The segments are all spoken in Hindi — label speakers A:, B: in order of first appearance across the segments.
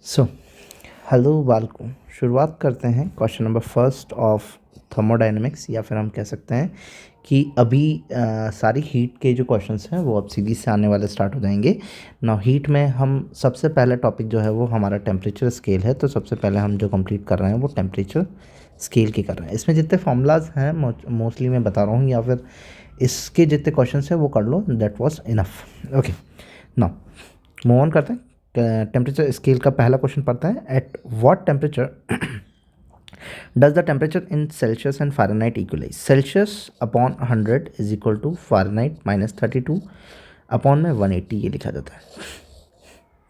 A: सो हेलो बालकों, शुरुआत करते हैं question number first of thermodynamics, या फिर हम कह सकते हैं कि अभी सारी हीट के जो क्वेश्चंस हैं वो अब सीरीज से आने वाले स्टार्ट हो जाएंगे। नाउ हीट में हम सबसे पहला टॉपिक जो है वो हमारा टेम्परेचर स्केल है। तो सबसे पहले हम जो कंप्लीट कर रहे हैं वो टेम्परेचर स्केल की कर रहे हैं। इसमें जितने फॉर्मूलाज हैं मोस्टली मैं बता रहा हूँ, या फिर इसके जितने क्वेश्चन हैं वो कर लो, that was enough. Okay, now move on करते हैं। टेम्परेचर स्केल का पहला क्वेश्चन पढ़ते हैं। At what temperature does the temperature in Celsius and Fahrenheit equalize? Celsius upon 100 is equal to Fahrenheit minus 32 upon में 180 ये लिखा जाता है।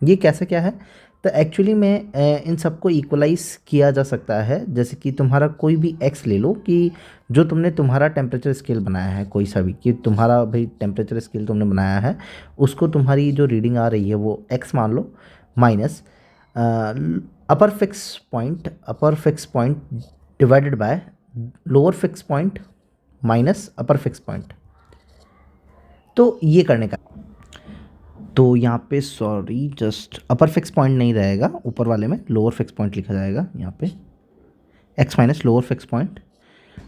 A: ये कैसे क्या है? तो एक्चुअली में इन सबको इक्वलाइज किया जा सकता है। जैसे कि तुम्हारा कोई भी एक्स ले लो, कि जो तुमने तुम्हारा टेम्परेचर स्केल बनाया है कोई सा भी, कि तुम्हारा भाई टेम्परेचर स्केल तुमने बनाया है, उसको तुम्हारी जो रीडिंग आ रही है वो एक्स मान लो, minus upper fix point divided by lower fix point minus upper fix point. तो ये करने का, तो यहाँ पे sorry just upper fix point नहीं रहेगा, ऊपर वाले में लोअर फिक्स पॉइंट लिखा जाएगा। यहाँ पे X minus lower fix point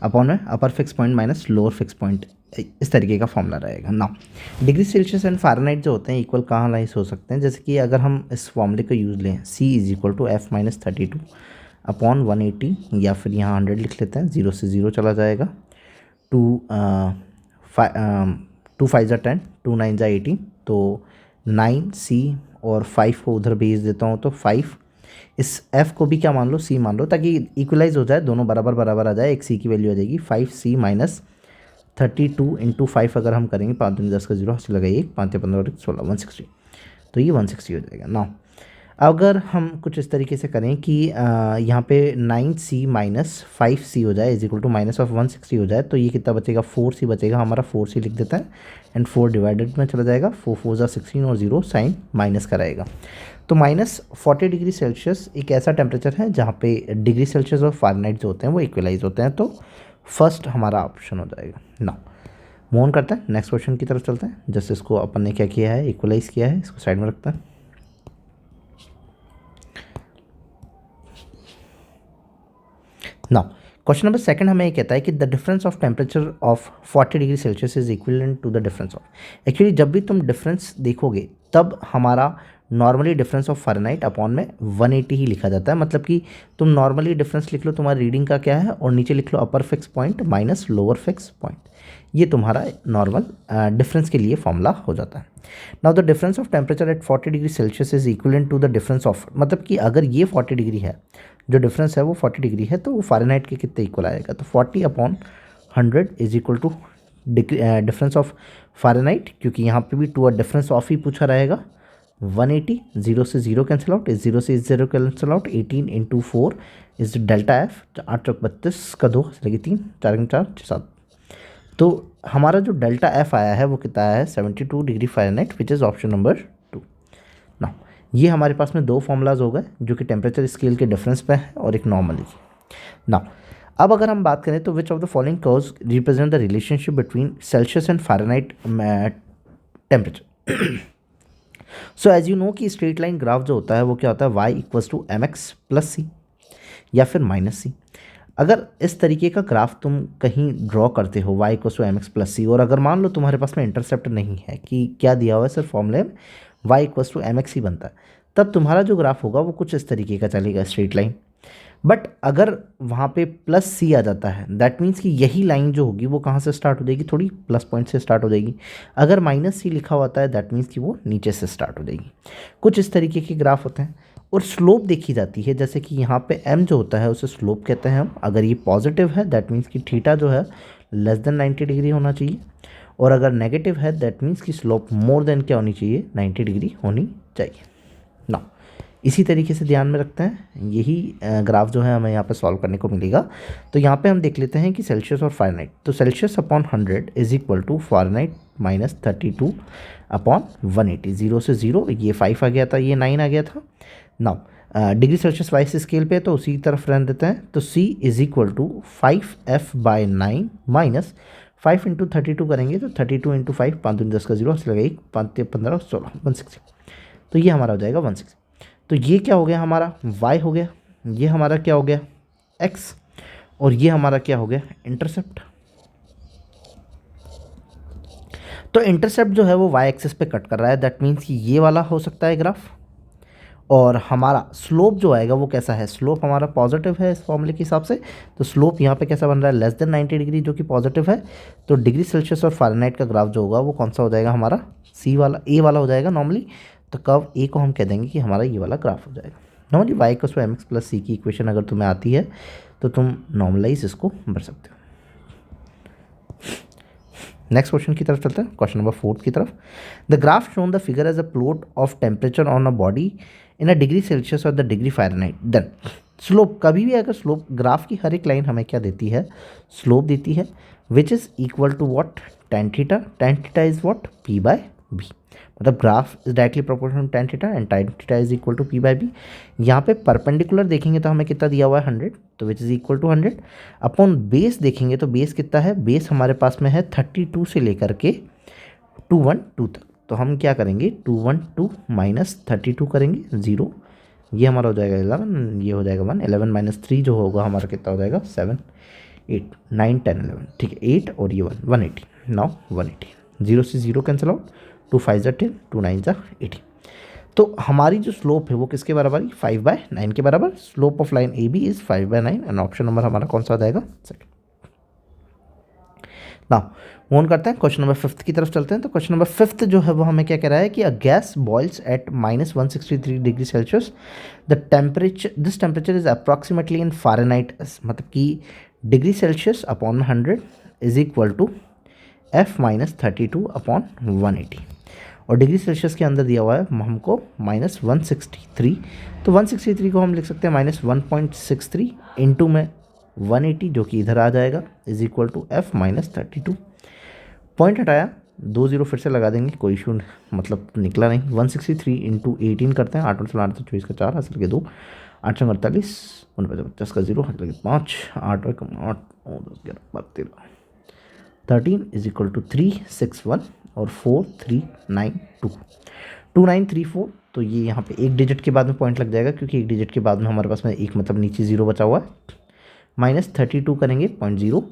A: upon में upper fix point minus lower fix point, इस तरीके का फॉर्मूला रहेगा। Now degree Celsius and Fahrenheit जो होते हैं इक्वल कहाँ लाइज हो सकते हैं? जैसे कि अगर हम इस फॉर्मूले को यूज़ लें, C is equal to F minus 32 upon 180, या फिर यहाँ 100 लिख लेते हैं, 0 से 0 चला जाएगा। टू टू फाइव ज़ा 10, 2 9 ज़ा 18, तो 9C और 5 को उधर भेज देता हूँ तो 5, इस F को भी क्या मान लो, C मान लो, ताकि इक्वलाइज हो जाए, दोनों बराबर बराबर आ जाए। एक C की वैल्यू आ जाएगी 5C माइनस 32 इंटू 5 अगर हम करेंगे, 5 दूनी 10 का 0 हाथ से लगाइए, 5 15 और 16 160, तो ये 160 हो जाएगा। नाउ अगर हम कुछ इस तरीके से करें कि यहाँ पे 9C माइनस 5C हो जाए is equal to minus of 160 हो जाए, तो ये कितना बचेगा? 4C बचेगा हमारा। 4C लिख देता है एंड 4 डिवाइडेड में चला जाएगा, 4 4 ज़ा 16 और 0 साइन माइनस का रहेगा। तो माइनस 40 डिग्री सेल्सियस एक ऐसा टेम्परेचर है जहाँ पे डिग्री सेल्सियस और फ़ारेनहाइट जो होते हैं वो इक्वलाइज होते हैं। तो फर्स्ट हमारा ऑप्शन हो जाएगा। नाउ मूव ऑन करते हैं, नेक्स्ट क्वेश्चन की तरफ चलते हैं। जैसे इसको अपन ने क्या किया है, इक्वलाइज किया है, इसको साइड में रखते हैं। नाउ क्वेश्चन नंबर सेकंड हमें ये कहता है कि the difference of temperature of 40 degree Celsius is equivalent to the difference of. Actually जब भी तुम डिफरेंस देखोगे तब हमारा normally difference of Fahrenheit upon में 180 ही लिखा जाता है। मतलब कि तुम नॉर्मली डिफरेंस लिख लो, तुम्हारी रीडिंग का क्या है, और नीचे लिख लो upper fix point minus lower fix point. ये तुम्हारा नॉर्मल डिफरेंस के लिए फॉर्मूला हो जाता है। Now the difference of temperature at 40 degree Celsius is equivalent to the difference of, मतलब कि अगर ये 40 डिग्री है, जो डिफरेंस है वो 40 डिग्री है, तो वो फ़ारेनहाइट के कितने इक्वल आएगा? तो 40 upon 100 is equal to difference of Fahrenheit, क्योंकि यहाँ पे भी टू अ डिफरेंस ऑफ ही पूछा रहेगा। 180, 0 से 0 कैंसिल आउट, इस 0 से इस 0 cancel out, 18 into 4 is delta F, 8 चौक 32 का 2 लगी 3, 4 4 7। तो हमारा जो डेल्टा एफ आया है वो कितना आया है? 72 degree Fahrenheit, which is option number 2। Now ये हमारे पास में दो फॉर्मूलाज हो गए, जो कि टेम्परेचर स्केल के डिफरेंस पे है और एक नॉर्मली। नाउ अब अगर हम बात करें तो which of the following curves represent the relationship between Celsius and Fahrenheit temperature. So as you know कि स्ट्रेट लाइन ग्राफ जो होता है वो क्या होता है? y equals to m x plus c या फिर माइनस सी। अगर इस तरीके का ग्राफ तुम कहीं ड्रॉ करते हो y equals to m x plus c, और अगर मान लो तुम्हारे पास में इंटरसेप्ट नहीं है, कि क्या दिया हुआ है, सिर्फ फॉर्मूले में y equals to m x ही बनता है, तब तुम्हारा जो ग्राफ होगा वो कुछ इस तरीके का चलेगा, स्ट्रेट लाइन। बट अगर वहाँ पे प्लस सी आ जाता है, दैट मीन्स कि यही लाइन जो होगी वो कहाँ से स्टार्ट हो जाएगी? थोड़ी प्लस पॉइंट से स्टार्ट हो जाएगी। अगर माइनस सी लिखा होता है, दैट मीन्स कि वो नीचे से स्टार्ट हो जाएगी। कुछ इस तरीके के ग्राफ होते हैं। और स्लोप देखी जाती है, जैसे कि यहाँ पे m जो होता है उसे स्लोप कहते हैं हम। अगर ये पॉजिटिव है दैट मीन्स कि थीटा जो है लेस देन 90 डिग्री होना चाहिए, और अगर नेगेटिव है दैट मीन्स कि स्लोप मोर देन क्या होनी चाहिए? 90 डिग्री होनी चाहिए। ना इसी तरीके से ध्यान में रखते हैं, यही ग्राफ जो है हमें यहाँ पे सॉल्व करने को मिलेगा। तो यहाँ पे हम देख लेते हैं कि सेल्सियस और फ़ारेनहाइट, तो Celsius upon 100 is equal to Fahrenheit minus 32 upon 180। 0 से 0, ये 5 आ गया था, ये 9 आ गया था। Now degree Celsius wise scale पे तो उसी तरफ रहने देते हैं। तो C is equal to 5F/9 minus 5 into 32 करेंगे तो 32 इंटू 5, 5 दूनी 10 का 0 से लगाइए, 5 15 16 160, तो ये हमारा हो जाएगा 160। तो ये क्या हो गया हमारा y हो गया, ये हमारा क्या हो गया x, और ये हमारा क्या हो गया इंटरसेप्ट। तो इंटरसेप्ट जो है वो y एक्सिस पे कट कर रहा है, दैट मीन्स कि ये वाला हो सकता है ग्राफ, और हमारा स्लोप जो आएगा वो कैसा है, स्लोप हमारा पॉजिटिव है इस फॉर्मूले के हिसाब से। तो स्लोप यहाँ पे कैसा बन रहा है, लेस देन 90 डिग्री, जो कि पॉजिटिव है। तो डिग्री सेल्सियस और फ़ारेनहाइट का ग्राफ जो होगा वो कौन सा हो जाएगा हमारा, सी वाला, ए वाला हो जाएगा नॉर्मली। तो कर्व ए को हम कह देंगे कि हमारा ये वाला ग्राफ हो जाएगा नॉर्मली। वाई को एम एक्स प्लस सी की इक्वेशन अगर तुम्हें आती है तो तुम नॉर्मलाइज इसको भर सकते हो। नेक्स्ट क्वेश्चन की तरफ चलते हैं, क्वेश्चन नंबर 4 की तरफ। The graph shown the figure as a plot of temperature on a body in a degree Celsius और the degree Fahrenheit, then slope, कभी भी अगर स्लोप, ग्राफ की हर एक लाइन हमें क्या देती है, स्लोप देती है, which is equal to what, tan theta, tan theta is what, p by b, मतलब graph is directly proportional tan theta and tan theta is equal to p by b। यहाँ पे परपेंडिकुलर देखेंगे तो हमें कितना दिया हुआ है 100, तो which is equal to 100 upon base देखेंगे तो बेस कितना है, बेस हमारे पास में है 32 से लेकर के 212 तक। तो हम क्या करेंगे 212 माइनस 32 करेंगे 0, ये हमारा हो जाएगा 11, ये हो जाएगा 1, 11 माइनस 3 जो होगा हमारा कितना हो जाएगा 7, 8, 9, 10, 11, ठीक है 8 और ये 1, 180, नाउ 180, 0 से 0 कैंसिल आउट, 2 5 10, 2 9 80। तो हमारी जो स्लोप है वो किसके बराबर है, 5/9 के बराबर। Slope of line A B is 5/9 and option number हमारा कौन सा हो जाएगा, सेकंड। नाउ मूव करते हैं क्वेश्चन नंबर 5 की तरफ चलते हैं। तो क्वेश्चन नंबर 5 जो है वो हमें क्या कह रहा है कि a gas boils at -163 degree Celsius, the temperature, this temperature is approximately in Fahrenheit, मतलब कि degree Celsius upon 100 is equal to F minus 32 upon 180, और डिग्री सेल्सियस के अंदर दिया हुआ है हमको -163। तो 163 को हम लिख सकते हैं -1.63 इंटू में 180 जो कि इधर आ जाएगा, is equal to F minus 32। Point हटाया, 2 0 फिर से लगा देंगे, कोई इशू मतलब निकला नहीं। 163 इंटू 18 करते हैं, 8 और 8 तो 24 का 4 हासिल के 2, 8 48, 50 का 0 हासिल के 5, 8 और 8 10 11 12 13 इज इक्वल टू 361 और 4392, 2934। तो ये यहाँ पे एक डिजिट के बाद में पॉइंट लग जाएगा, क्योंकि एक डिजिट के बाद में हमारे पास में एक मतलब नीचे 0 बचा हुआ है। -32 करेंगे 0.0,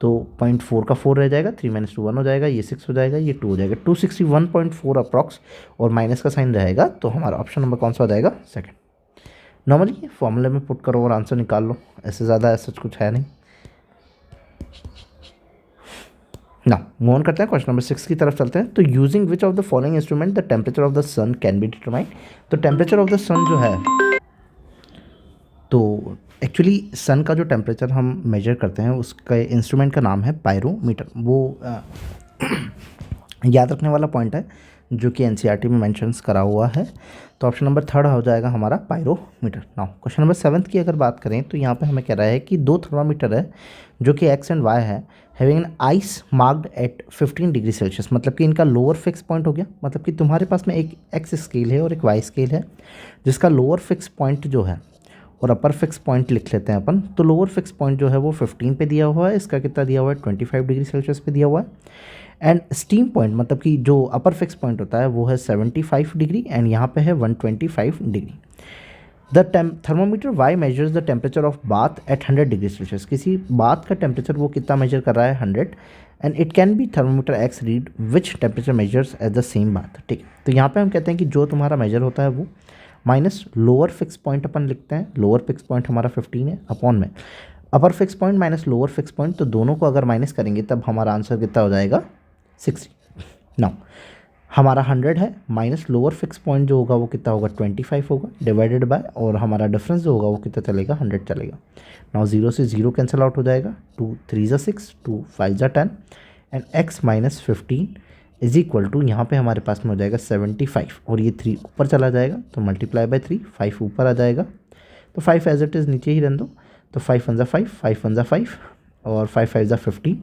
A: तो 0.4 का 4 रह जाएगा, 3 - 2 1 हो जाएगा, ये 6 हो जाएगा, ये 2 हो जाएगा, 261.4 अप्रॉक्स, और माइनस का साइन रहेगा। तो हमारा ऑप्शन नंबर कौन सा हो जाएगा, सेकंड। नॉर्मली फॉर्मूले में पुट करो और आंसर निकाल लो, ऐसे ज़्यादा ऐसा कुछ है नहीं। ना मूव ऑन करते हैं, क्वेश्चन नंबर 6 की तरफ चलते हैं। तो using which of the following instrument the temperature of the sun can be determined. तो टेम्परेचर ऑफ द सन जो है, तो एक्चुअली सन का जो टेम्परेचर हम मेजर करते हैं उसका इंस्ट्रूमेंट का नाम है पायरोमीटर। वो याद रखने वाला पॉइंट है जो कि एनसीईआरटी में मेंशंस करा हुआ है। तो ऑप्शन नंबर 3 हो जाएगा हमारा पायरोमीटर। नाउ क्वेश्चन नंबर 7 की अगर बात करें तो यहाँ पे हमें कह रहा है कि 2 थर्मामीटर है जो कि एक्स एंड वाई है, having an ice marked at 15 degree Celsius, मतलब कि इनका लोअर फिक्स पॉइंट हो गया। मतलब कि तुम्हारे पास में एक एक्स स्केल है और एक वाई स्केल है, जिसका लोअर फिक्स पॉइंट जो है, और अपर फिक्स पॉइंट लिख लेते हैं अपन। तो लोअर फिक्स पॉइंट जो है वो 15 पे दिया हुआ है, इसका कितना दिया हुआ है 25 डिग्री सेल्सियस पे दिया हुआ है। एंड स्टीम पॉइंट, मतलब कि जो अपर फिक्स पॉइंट होता है वो है 75 डिग्री, एंड यहाँ पे है 125 degree. The thermometer Y measures the temperature of bath at 100 degree Celsius. किसी बाथ का टेम्परेचर वो कितना मेजर कर रहा है 100, and it can be thermometer X read which temperature measures at the same bath. ठीक है, तो यहाँ पे हम कहते हैं कि जो तुम्हारा मेजर होता है वो माइनस लोअर फिक्स पॉइंट अपन लिखते हैं, लोअर फिक्स पॉइंट हमारा 15 है, अपॉन में upper fix point minus lower fix point, तो दोनों को अगर माइनस करेंगे तब हमारा आंसर कितना हो जाएगा 60। नाउ हमारा 100 है, माइनस लोअर फिक्स पॉइंट जो होगा वो कितना होगा 25 होगा, डिवाइडेड बाय, और हमारा डिफरेंस जो होगा वो कितना चलेगा 100 चलेगा। नाउ 0 से 0 कैंसिल आउट हो जाएगा, 2 3 6, 2 5 10, and x minus 15 is equal to, यहाँ पे हमारे पास में हो जाएगा 75, और ये 3 ऊपर चला जाएगा तो मल्टीप्लाई बाय 3, 5 ऊपर आ जाएगा, तो 5 एज इट इज़ नीचे ही रहने दो। तो 5 1 5, 5 1 5, और 5 5 15,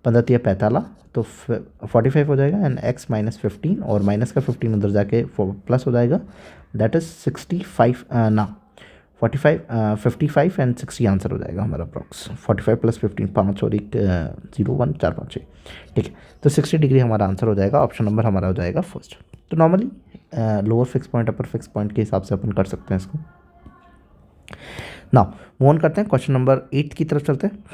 A: 15 3 45, तो 45 हो जाएगा, एंड x माइनस 15, और माइनस का 15 उधर जाके प्लस हो जाएगा, दैट इज़ 65 ना 55 एंड 60 आंसर हो जाएगा हमारा अप्रॉक्स। 45 प्लस 15 5 और 1 0 1 4 5 6, ठीक है। तो 60 डिग्री हमारा आंसर हो जाएगा, ऑप्शन नंबर हमारा हो जाएगा फर्स्ट। तो नॉर्मली लोअर फिक्स पॉइंट अपर फिक्स पॉइंट के हिसाब से अपन कर सकते हैं इसको। नाउ मूव ऑन करते हैं, क्वेश्चन नंबर 8 की तरफ चलते हैं।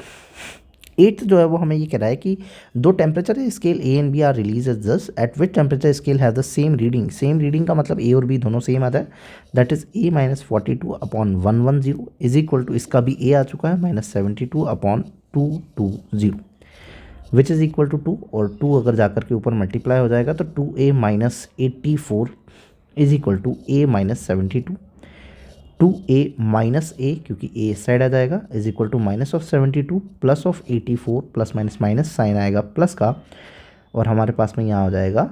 A: 8 जो है वो हमें ये कह रहा है कि दो temperature scale A and B are release as this, at which temperature scale has the same reading. Same reading का मतलब ए और बी दोनों सेम आता है, that is A -42/110 is equal to, इसका भी ए आ चुका है, -72/220 विच इज़ इक्वल टू 2, और 2 अगर जाकर के ऊपर मल्टीप्लाई हो जाएगा तो 2a - 84 is equal to a - 72, 2a minus a क्योंकि ए इस साइड आ जाएगा, is equal to -72 plus of 84, plus minus minus sign आएगा प्लस का, और हमारे पास में यहाँ हो जाएगा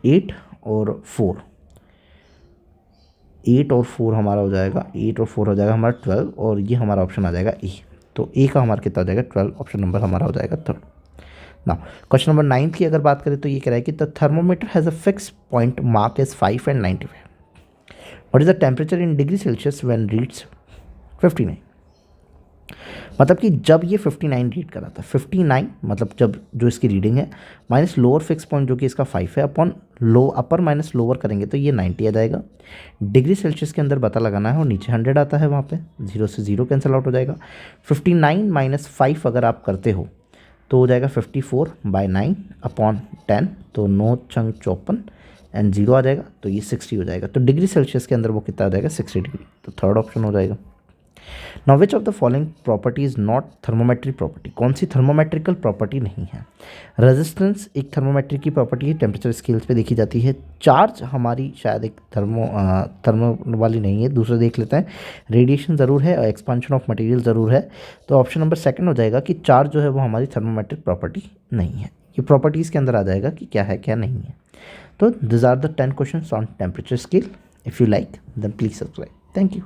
A: 8 और 4, 8 और 4 हमारा हो जाएगा, 8 और 4 हो जाएगा हमारा 12, और ये हमारा ऑप्शन आ जाएगा ए। तो ए का हमारा कितना हो जाएगा 12, ऑप्शन नंबर हमारा हो जाएगा 3rd। नाउ क्वेश्चन नंबर 9 की अगर बात करें तो ये कह रहा है कि the thermometer has a fix point mark as 5 and 95, what is the temperature in degree Celsius when reads 59। मतलब कि जब ये 59 रीड करा था, 59 मतलब जब जो इसकी रीडिंग है माइनस लोअर फिक्स पॉइंट जो कि इसका 5 है, अपॉन लो अपर माइनस लोअर करेंगे तो ये 90 आ जाएगा। डिग्री सेल्सियस के अंदर पता लगाना है, और नीचे 100 आता है, वहाँ पे 0 से 0 कैंसिल आउट हो जाएगा। 59 - 5 अगर आप करते हो तो हो जाएगा 54/9 अपॉन 10, तो 9 चंग 54 एंड 0 आ जाएगा, तो ये 60 हो जाएगा। तो डिग्री सेल्सियस के अंदर वो कितना आ जाएगा 60 डिग्री, तो 3rd ऑप्शन हो जाएगा। Now which of the following property is not thermometric property, कौन सी थर्मोमेट्रिकल प्रॉपर्टी नहीं है। रेजिस्टेंस एक थर्मोमेट्रिक की प्रॉपर्टी है, टेम्परेचर स्केल्स पे देखी जाती है। चार्ज हमारी शायद एक थर्मो वाली नहीं है, दूसरा देख लेते हैं। रेडिएशन ज़रूर है और एक्सपांशन ऑफ मटेरियल ज़रूर है, तो ऑप्शन नंबर 2 हो जाएगा कि चार्ज जो है वो हमारी थर्मोमेट्रिक प्रॉपर्टी नहीं है। ये प्रॉपर्टीज़ के अंदर आ जाएगा कि क्या है क्या नहीं है। तो this are the 10 questions on temperature scale. If you like then please subscribe. Thank you.